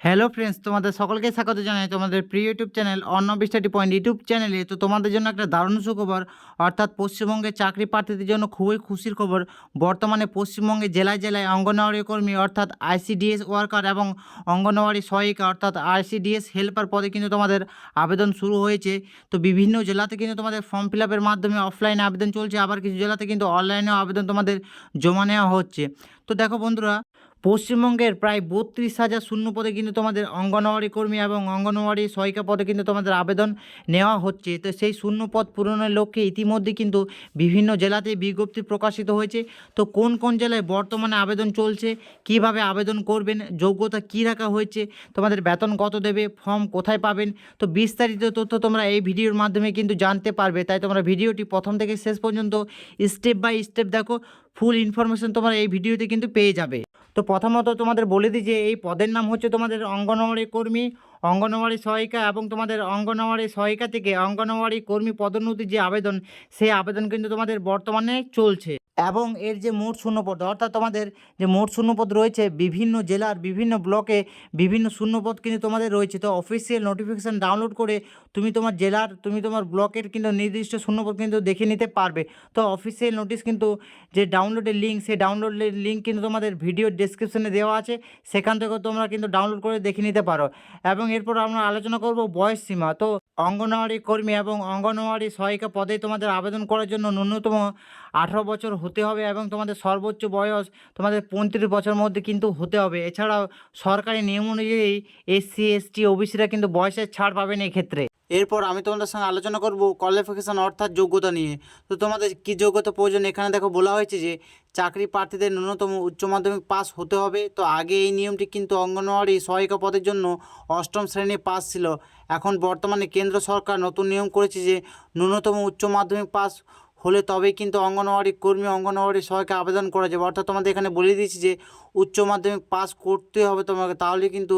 Hello friends, তোমাদের সকলকে স্বাগত জানাই তোমাদের প্রিয় YouTube channel Arnab study point YouTube চ্যানেলে। তো তোমাদের জন্য একটা দারুণ সুখবর, অর্থাৎ পশ্চিমবঙ্গের চাকরি প্রার্থীদের জন্য খুবই খুশির খবর। বর্তমানে পশ্চিমবঙ্গে জেলায় জেলায় অঙ্গনওয়াড়ি কর্মী অর্থাৎ আইসিডিএস ওয়ার্কার এবং অঙ্গনওয়াড়ি সহায়িকা অর্থাৎ আইসিডিএস হেল্পার পদে কিন্তু তোমাদের আবেদন শুরু হয়েছে। তো বিভিন্ন জেলাতে কিন্তু তোমাদের ফর্ম ফিল আপের মাধ্যমে অফলাইনে আবেদন চলছে, আবার কিছু জেলাতে কিন্তু অনলাইনেও আবেদন তোমাদের জমা নেওয়া হচ্ছে। তো দেখো বন্ধুরা, পশ্চিমবঙ্গের প্রায় 32,000 শূন্য পদে কিন্তু তোমাদের অঙ্গনওয়াড়ি কর্মী এবং অঙ্গনওয়াড়ি সহায়িকা পদে কিন্তু তোমাদের আবেদন নেওয়া হচ্ছে। তো সেই শূন্য পদ পূরণের লক্ষ্যে ইতিমধ্যে কিন্তু বিভিন্ন জেলাতে বিজ্ঞপ্তি প্রকাশিত হয়েছে। তো কোন কোন জেলায় বর্তমানে আবেদন চলছে, কিভাবে আবেদন করবেন, যোগ্যতা কী রাখা হয়েছে, তোমাদের বেতন কত দেবে, ফর্ম কোথায় পাবেন, তো বিস্তারিত তথ্য তোমরা এই ভিডিওর মাধ্যমে কিন্তু জানতে পারবে। তাই তোমরা ভিডিওটি প্রথম থেকে শেষ পর্যন্ত স্টেপ বাই স্টেপ দেখো, ফুল ইনফরমেশন তোমরা এই ভিডিওতে কিন্তু পেয়ে যাবে। তো প্রথমত তোমাদের বলে দিই যে এই পদের নাম হচ্ছে তোমাদের অঙ্গনওয়াড়ি কর্মী, অঙ্গনওয়াড়ি সহায়িকা এবং তোমাদের অঙ্গনওয়াড়ি সহায়িকা থেকে অঙ্গনওয়াড়ি কর্মী পদোন্নতির যে আবেদন, সেই আবেদন কিন্তু তোমাদের বর্তমানে চলছে। এবং এর যে মোট শূন্যপদ, অর্থাৎ তোমাদের যে মোট শূন্যপদ রয়েছে বিভিন্ন জেলার বিভিন্ন ব্লকে বিভিন্ন শূন্যপদ কিন্তু তোমাদের রয়েছে। তো অফিসিয়াল নোটিফিকেশান ডাউনলোড করে তুমি তোমার জেলার, তুমি তোমার ব্লকের কিন্তু নির্দিষ্ট শূন্যপদ কিন্তু দেখে নিতে পারবে। তো অফিসিয়াল নোটিশ কিন্তু যে ডাউনলোডের লিঙ্ক, সেই ডাউনলোডের লিঙ্ক কিন্তু তোমাদের ভিডিও ডেসক্রিপশনে দেওয়া আছে, সেখান থেকেও তোমরা কিন্তু ডাউনলোড করে দেখে নিতে পারো। এবং এরপর আমরা আলোচনা করব বয়স সীমা। তো অঙ্গনওয়াড়ি কর্মী এবং অঙ্গনওয়াড়ি সহায়িকা পদে তোমাদের আবেদন করার জন্য ন্যূনতম 18 বছর হতে হবে এবং তোমাদের সর্বোচ্চ বয়স তোমাদের 35 বছরের মধ্যে কিন্তু হতে হবে। এছাড়াও সরকারি নিয়ম অনুযায়ী এসসি এসটি ওবিসিরা কিন্তু বয়সের ছাড় পাবেন এক্ষেত্রে। এরপর আমি তোমাদের সঙ্গে আলোচনা করব কোয়ালিফিকেশান অর্থাৎ যোগ্যতা নিয়ে। তো তোমাদের কী যোগ্যতা প্রয়োজন, এখানে দেখো বলা হয়েছে যে চাকরি প্রার্থীদের ন্যূনতম উচ্চ মাধ্যমিক পাস হতে হবে। তো আগে এই নিয়মটি কিন্তু অঙ্গনওয়াড়ি সহায়িকা পদের জন্য 8ম শ্রেণী পাস ছিল। এখন বর্তমানে কেন্দ্র সরকার নতুন নিয়ম করেছে যে ন্যূনতম উচ্চ মাধ্যমিক পাস হলে তবেই কিন্তু অঙ্গনওয়াড়ি কর্মী অঙ্গনওয়াড়ি সহায়িকা আবেদন করা যাবে। অর্থাৎ তোমাদের এখানে বলে দিয়েছি যে উচ্চ মাধ্যমিক পাস করতে হবে তোমাকে, তাহলে কিন্তু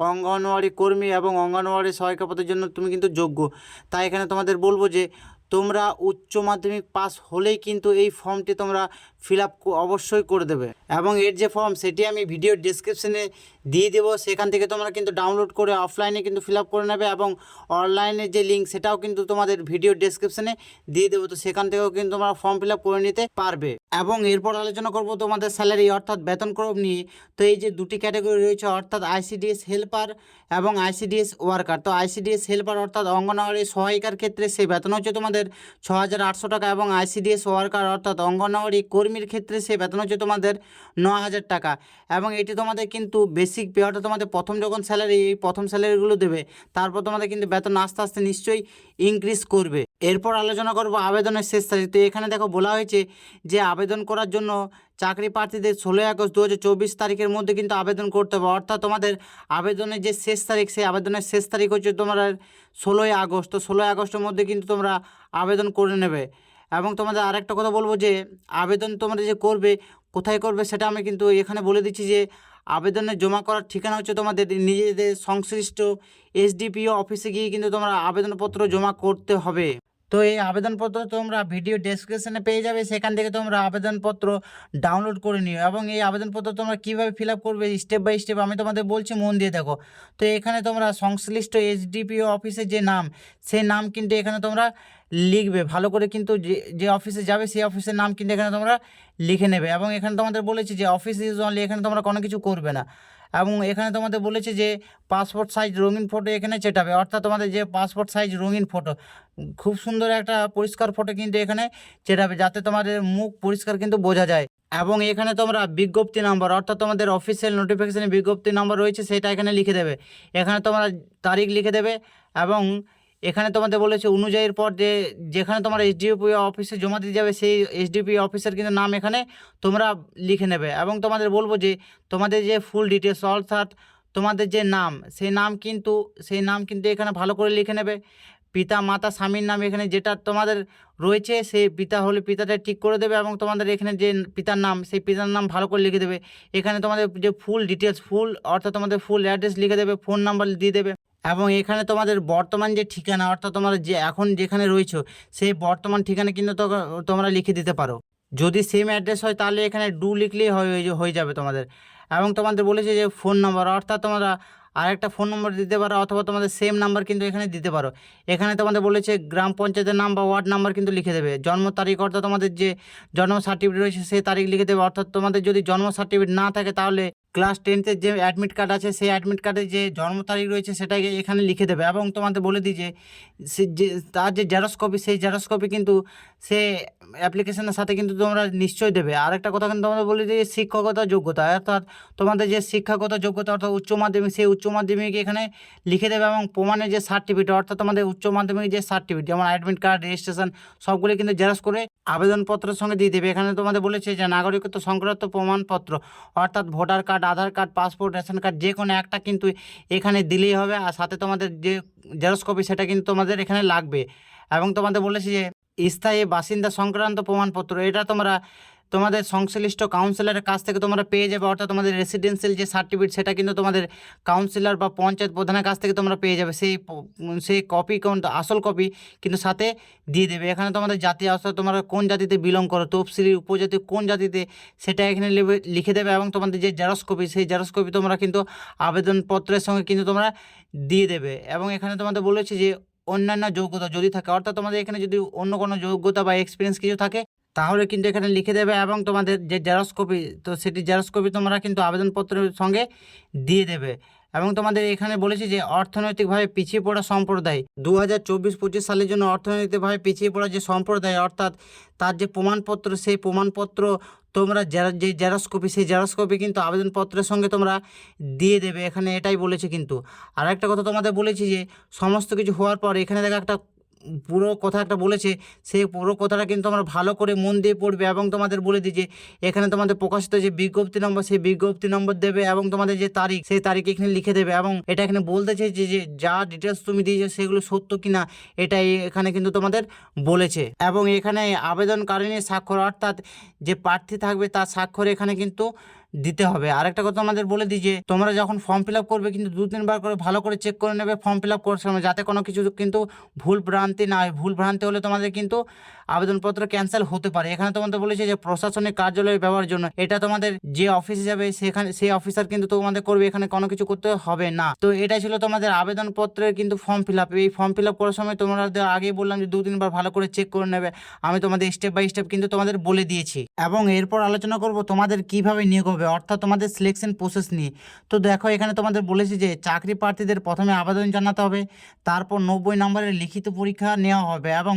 অঙ্গনওয়াড়ি কর্মী এবং অঙ্গনওয়াড়ি সহায়িকা পদের জন্য তুমি কিন্তু যোগ্য। তাই এখানে তোমাদের বলবো যে তোমরা উচ্চ মাধ্যমিক পাস হলেই কিন্তু এই ফর্মটি তোমরা ফিল আপ অবশ্যই করে দেবে। এবং এর যে ফর্ম সেটি আমি ভিডিও ডেসক্রিপশনে দিয়ে দেবো, সেখান থেকে তোমরা কিন্তু ডাউনলোড করে অফলাইনে কিন্তু ফিল আপ করে নেবে এবং অনলাইনের যে লিঙ্ক সেটাও কিন্তু তোমাদের ভিডিও ডেসক্রিপশনে দিয়ে দেবো। তো সেখান থেকেও কিন্তু তোমরা ফর্ম ফিল আপ করে নিতে পারবে। এবং এরপর আলোচনা করব তোমাদের স্যালারি অর্থাৎ বেতনক্রম নিয়ে। তো এই যে দুটি ক্যাটাগরি রয়েছে অর্থাৎ আইসিডিএস হেল্পার এবং আইসিডিএস ওয়ার্কার। তো আইসিডিএস হেল্পার অর্থাৎ অঙ্গনওয়াড়ি সহায়িকার ক্ষেত্রে সেই বেতন হচ্ছে তোমাদের 6,800 টাকা এবং আইসিডিএস ওয়ার্কার অর্থাৎ অঙ্গনওয়াড়ি কর্মীর ক্ষেত্রে সেই বেতন হচ্ছে তোমাদের 9,000 টাকা। এবং এটি তোমাদের কিন্তু বেসিক পে, অর্থাৎ তোমাদের প্রথম যখন স্যালারি, এই প্রথম স্যালারিগুলো দেবে, তারপর তোমাদের কিন্তু বেতন আস্তে আস্তে নিশ্চয়ই ইনক্রিজ করবে। এরপর আলোচনা করব আবেদনের শেষ তারিখ। তো এখানে দেখো বলা হয়েছে যে আবেদন করার জন্য চাকরি প্রার্থীদের 16 আগস্ট 2024 তারিখের মধ্যে কিন্তু আবেদন করতে হবে। অর্থাৎ তোমাদের আবেদনের যে শেষ তারিখ, সেই আবেদনের শেষ তারিখ হচ্ছে তোমার 16 আগস্ট। তো 16 আগস্টের মধ্যে কিন্তু তোমরা আবেদন করে নেবে। এবং তোমাদের আরেকটা কথা বলবো যে আবেদন তোমরা যে করবে, কোথায় করবে সেটা আমি কিন্তু এখানে বলে দিচ্ছি যে আবেদনে জমা করার ঠিকানা হচ্ছে তোমাদের নিজেদের সংশ্লিষ্ট এসডিপিও অফিসে গিয়ে কিন্তু তোমরা আবেদনপত্র জমা করতে হবে। তো এই আবেদনপত্র তোমরা ভিডিও ডেসক্রিপশনে পেয়ে যাবে, সেখান থেকে তোমরা আবেদনপত্র ডাউনলোড করে নিও। এবং এই আবেদনপত্র তোমরা কীভাবে ফিল আপ করবে স্টেপ বাই স্টেপ আমি তোমাদের বলছি, মন দিয়ে দেখো। তো এখানে তোমরা সংশ্লিষ্ট এসডিপিও অফিসের যে নাম, সেই নাম কিন্তু এখানে তোমরা লিখবে ভালো করে, কিন্তু যে অফিসে যাবে সেই অফিসের নাম কিন্তু এখানে তোমরা লিখে নেবে। এবং এখানে তোমাদের বলেছে যে অফিস ইজ অনলি, এখানে তোমরা কোনো কিছু করবে না। এবং এখানে তোমাদের বলেছে যে পাসপোর্ট সাইজ রঙিন ফটো এখানে চেটাবে, অর্থাৎ তোমাদের যে পাসপোর্ট সাইজ রঙিন ফটো, খুব সুন্দর একটা পরিষ্কার ফটো কিন্তু এখানে চেটাবে, যাতে তোমাদের মুখ পরিষ্কার কিন্তু বোঝা যায়। এবং এখানে তোমরা বিজ্ঞপ্তি নাম্বার, অর্থাৎ তোমাদের অফিসিয়াল নোটিফিকেশানে বিজ্ঞপ্তি নাম্বার রয়েছে, সেটা এখানে লিখে দেবে। এখানে তোমরা তারিখ লিখে দেবে। এবং এখানে তোমাদের বলেছে অনুযায়ীর পর যেখানে তোমার এসডিপি অফিসে জমা দিতে যাবে, সেই এসডিপি অফিসের কিন্তু নাম এখানে তোমরা লিখে নেবে। এবং তোমাদের বলবো যে তোমাদের যে ফুল ডিটেলস, অর্থাৎ তোমাদের যে নাম, সেই নাম কিন্তু এখানে ভালো করে লিখে নেবে। পিতা মাতা স্বামীর নাম এখানে যেটা তোমাদের রয়েছে, সেই পিতা হলে পিতাটা ঠিক করে দেবে। এবং তোমাদের এখানে যে পিতার নাম, সেই পিতার নাম ভালো করে লিখে দেবে। এখানে তোমাদের যে ফুল ডিটেলস, অর্থাৎ তোমাদের ফুল অ্যাড্রেস লিখে দেবে, ফোন নাম্বার দিয়ে দেবে। এবং এখানে তোমাদের বর্তমান যে ঠিকানা, অর্থাৎ তোমরা যে এখন যেখানে রয়েছো, সেই বর্তমান ঠিকানা কিন্তু তোমরা লিখে দিতে পারো। যদি সেম অ্যাড্রেস হয় তাহলে এখানে লিখলেই হয়ে যাবে তোমাদের। এবং তোমাদের বলেছে যে ফোন নাম্বার, অর্থাৎ তোমরা আরেকটা ফোন নম্বর দিতে পারো, অথবা তোমাদের সেম নাম্বার কিন্তু এখানে দিতে পারো। এখানে তোমাদের বলেছে গ্রাম পঞ্চায়েতের নাম বা ওয়ার্ড নাম্বার কিন্তু লিখে দেবে। জন্ম তারিখ অর্থাৎ তোমাদের যে জন্ম সার্টিফিকেট রয়েছে সেই তারিখ লিখে দেবে। অর্থাৎ তোমাদের যদি জন্ম সার্টিফিকেট না থাকে তাহলে ক্লাস 10th যে অ্যাডমিট কার্ড আছে সেই অ্যাডমিট কার্ডে যে জন্ম তারিখ রয়েছে সেটাকে এখানে লিখে দেবে। এবং তোমাদের বলে দিই যে তার যে জেরক্স কপি, সেই জেরক্স কপি কিন্তু সে অ্যাপ্লিকেশনের সাথে কিন্তু তোমরা নিশ্চয়ই দেবে। আরেকটা কথা কিন্তু তোমাদের বলে দিই, শিক্ষকতা যোগ্যতা অর্থাৎ তোমাদের যে শিক্ষাগত যোগ্যতা অর্থাৎ উচ্চ মাধ্যমিক, সেই উচ্চ মাধ্যমিক এখানে লিখে দেবে। এবং প্রমাণের যে সার্টিফিকেট অর্থাৎ তোমাদের উচ্চ মাধ্যমিক যে সার্টিফিকেট যেমন অ্যাডমিট কার্ড, রেজিস্ট্রেশন সবগুলি কিন্তু জেরক্স করে আবেদনপত্রের সঙ্গে দিয়ে দেবে। এখানে তোমাদের বলেছে যে নাগরিকত্ব সংক্রান্ত প্রমাণপত্র অর্থাৎ ভোটার কার্ড, আধার কার্ড, পাসপোর্ট, রেশন কার্ড যে কোনো একটা কিন্তু এখানে দিলেই হবে। আর সাথে তোমাদের যে জেরক্স কপি সেটা কিন্তু তোমাদের এখানে লাগবে। এবং তোমাদের বলেছে যে স্থায়ী বাসিন্দা সংক্রান্ত প্রমাণপত্র, এটা তোমরা তোমাদের সংশ্লিষ্ট কাউন্সিলরের কাছ থেকে তোমরা পেয়ে যাবে। অর্থাৎ তোমাদের রেসিডেন্সিয়াল যে সার্টিফিকেট সেটা কিন্তু তোমাদের কাউন্সিলর বা পঞ্চায়েত প্রধানের কাছ থেকে তোমরা পেয়ে যাবে। সেই কপি আসল কপি কিন্তু সাথে দিয়ে দেবে। এখানে তোমাদের জাতি অর্থাৎ তোমরা কোন জাতিতে বিলং করো, তফসিলি উপজাতি কোন জাতিতে সেটা এখানে লিখে দেবে। এবং তোমাদের যে জেরক্স কপি সেই জেরক্স কপি তোমরা কিন্তু আবেদনপত্রের সঙ্গে কিন্তু তোমরা দিয়ে দেবে। এবং এখানে তোমাদের বলেছে যে অন্যান্য যোগ্যতা যদি থাকে অর্থাৎ তোমাদের এখানে যদি অন্য কোনো যোগ্যতা বা এক্সপিরিয়েন্স কিছু থাকে তাহলে কিন্তু এখানে লিখে দেবে। এবং তোমাদের যে জেরক্স কপি তো সেটি জেরক্স কপি তোমরা কিন্তু আবেদনপত্রের সঙ্গে দিয়ে দেবে। এবং তোমাদের এখানে বলেছি যে অর্থনৈতিকভাবে পিছিয়ে পড়া সম্প্রদায় 2024-25 সালের জন্য অর্থনৈতিকভাবে পিছিয়ে পড়া যে সম্প্রদায় অর্থাৎ তার যে প্রমাণপত্র সেই প্রমাণপত্র তোমরা যে জেরক্স কপি সেই জেরক্স কপি কিন্তু আবেদনপত্রের সঙ্গে তোমরা দিয়ে দেবে। এখানে এটাই বলেছে কিন্তু। আর একটা কথা তোমাদের বলেছি যে সমস্ত কিছু হওয়ার পর এখানে দেখো একটা পুরো কথা একটা বলেছে, সেই পুরো কথাটা কিন্তু আমরা ভালো করে মন দিয়ে পড়বে। এবং তোমাদের বলে দিই যে এখানে তোমাদের প্রকাশিত যে বিজ্ঞপ্তি নম্বর সেই বিজ্ঞপ্তি নম্বর দেবে। এবং তোমাদের যে তারিখ সেই তারিখ এখানে লিখে দেবে। এবং এটা এখানে বলতে চাই যে যা ডিটেলস তুমি দিয়েছো সেগুলো সত্য কিনা এটাই এখানে কিন্তু তোমাদের বলেছে। এবং এখানে আবেদনকারিণীর স্বাক্ষর অর্থাৎ যে প্রার্থী থাকবে তার স্বাক্ষর এখানে কিন্তু দিতে হবে। আরেকটা কথা আমাদের বলে দিই যে তোমরা যখন ফর্ম ফিল আপ করবে কিন্তু 2-3 বার করে ভালো করে চেক করে নেবে ফর্ম ফিল আপ করার সময়, যাতে কোনো কিছু কিন্তু ভুল ভ্রান্তি না হয়। ভুল ভ্রান্তি হলে তোমাদের কিন্তু আবেদনপত্র ক্যান্সেল হতে পারে। এখানে তোমাদের বলেছে যে প্রশাসনিক কার্যালয়ে ব্যবহারের জন্য, এটা তোমাদের যে অফিসে যাবে সেখানে সেই অফিসার কিন্তু তোমাদের করবে, এখানে কোনো কিছু করতে হবে না। তো এটাই ছিল তোমাদের আবেদনপত্রের কিন্তু ফর্ম ফিল আপ। এই ফর্ম ফিল আপ করার সময় তোমরা আগেই বললাম যে 2-3 বার ভালো করে চেক করে নেবে। আমি তোমাদের স্টেপ বাই স্টেপ কিন্তু তোমাদের বলে দিয়েছি। এবং এরপর আলোচনা করব তোমাদের কিভাবে নিয়োগ হবে অর্থাৎ তোমাদের সিলেকশন প্রসেস নিয়ে। তো দেখো এখানে তোমাদের বলেছি যে চাকরি প্রার্থীদের প্রথমে আবেদন জানাতে হবে, তারপর 90 নম্বরের লিখিত পরীক্ষা নেওয়া হবে এবং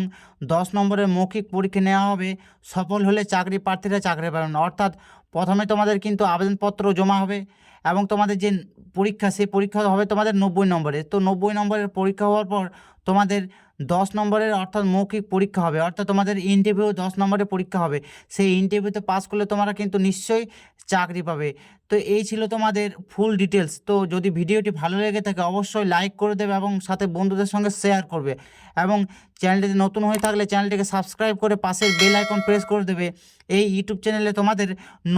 10 নম্বরের মৌখিক পরীক্ষা নেওয়া হবে। সফল হলে চাকরি প্রার্থীরা চাকরি পাবেন। অর্থাৎ প্রথমে তোমাদের কিন্তু আবেদনপত্র জমা হবে এবং তোমাদের যে পরীক্ষা সেই পরীক্ষা হবে তোমাদের 90 নম্বরের। তো 90 নম্বরের পরীক্ষা হওয়ার পর তোমাদের 10 নম্বরের অর্থাৎ মৌখিক পরীক্ষা হবে। অর্থাৎ তোমাদের ইন্টারভিউ 10 নম্বরের পরীক্ষা হবে। সেই ইন্টারভিউতে পাস করলে তোমরা কিন্তু নিশ্চয়ই চাকরি পাবে। তো এই ছিল তোমাদের ফুল ডিটেলস। তো যদি ভিডিওটি ভালো লেগে থাকে অবশ্যই লাইক করে দেবে এবং সাথে বন্ধুদের সঙ্গে শেয়ার করবে। এবং চ্যানেলটিতে নতুন হয়ে থাকলে চ্যানেলটিকে সাবস্ক্রাইব করে পাশের বেল আইকন প্রেস করে দেবে। এই ইউটিউব চ্যানেলে তোমাদের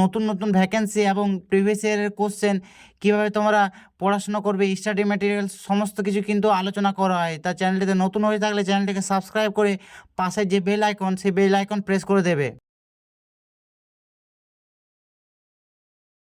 নতুন নতুন ভ্যাকেন্সি এবং প্রিভিয়াস ইয়ারের কোশ্চেন, কীভাবে তোমরা পড়াশোনা করবে, স্টাডি ম্যাটেরিয়ালস সমস্ত কিছু কিন্তু আলোচনা করা হয়। তা চ্যানেলটিতে নতুন হয়ে থাকলে চ্যানেলটিকে সাবস্ক্রাইব করে পাশের যে বেল আইকন সেই বেল আইকন প্রেস করে দেবে।